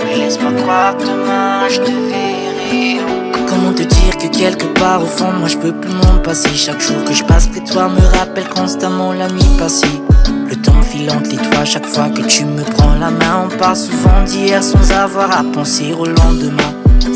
Mais laisse-moi croire que demain je te verrai encore. Comment te dire que quelque part au fond moi je peux plus m'en passer. Chaque jour que je passe près de toi me rappelle constamment la nuit passée. Le temps file entre les toits chaque fois que tu me prends la main. On part souvent d'hier sans avoir à penser au lendemain.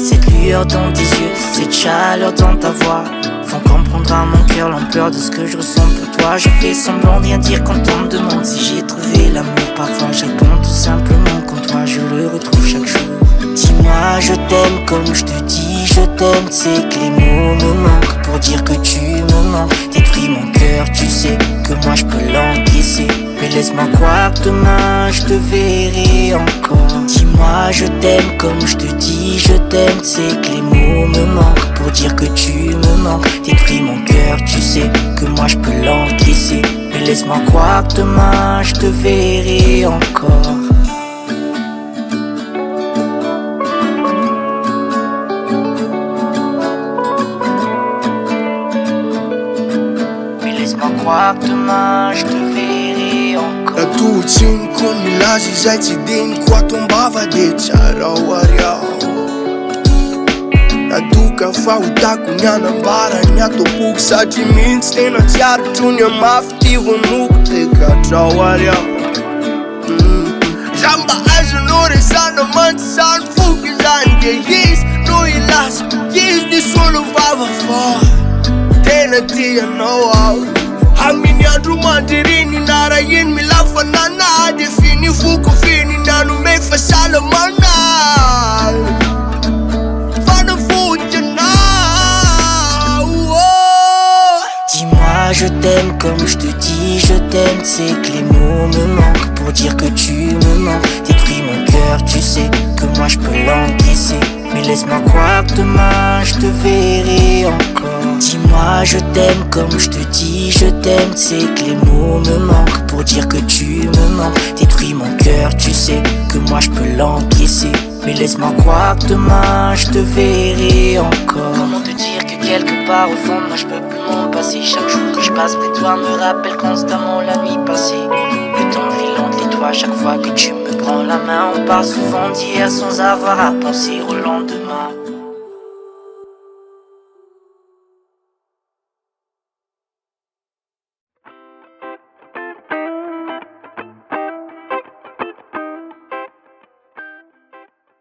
Cette lueur dans tes yeux, cette chaleur dans ta voix font comprendre à mon cœur l'ampleur de ce que je ressens pour toi. Je fais semblant de rien dire quand on me demande si j'ai trouvé l'amour. Parfois je réponds tout simplement quand toi je le retrouve chaque jour. Dis-moi je t'aime comme je te dis je t'aime. C'est que les mots me manquent pour dire que tu me manques. Détruis mon cœur, tu sais que moi je peux l'encaisser. Mais laisse-moi croire que demain je te verrai encore. Dis-moi je t'aime comme je te dis je t'aime. C'est que les mots me manquent pour dire que tu me manques. Détruis mon cœur, tu sais que moi je peux l'encaisser. Mais laisse-moi croire que demain je te verrai encore. Laisse-moi croire que demain je te verrai encore. La tu țin când mi lași zații din coată în bava de ceară. La tu ca fauta cu neana în bara nea to puk sa ci min stena țiar junior mafti vă mukte ca ceauarea. Jamba ajunore sana man san focus on the his no i las his di solo vava for tena tia no out. Amini andrumandirini nara yin mi la fanana. Defini fuku fini nanu me fa salamana. Fana fujana. Dis-moi je t'aime comme je te dis je t'aime. C'est que les mots me manquent pour dire que tu me manques. Détruis mon cœur, tu sais que moi je peux l'encaisser. Mais laisse-moi croire que demain je te verrai encore. Dis-moi je t'aime comme je te dis je t'aime. C'est que les mots me manquent pour dire que tu me manques. Détruis mon cœur, tu sais que moi je peux l'encaisser. Mais laisse-moi croire que demain je te verrai encore. Comment te dire que quelque part au fond moi je peux plus m'en passer. Chaque jour que je passe près de toi me rappelle constamment la nuit passée. Le temps file entre les toits chaque fois que tu me prends la main. On part souvent d'hier sans avoir à penser au lendemain.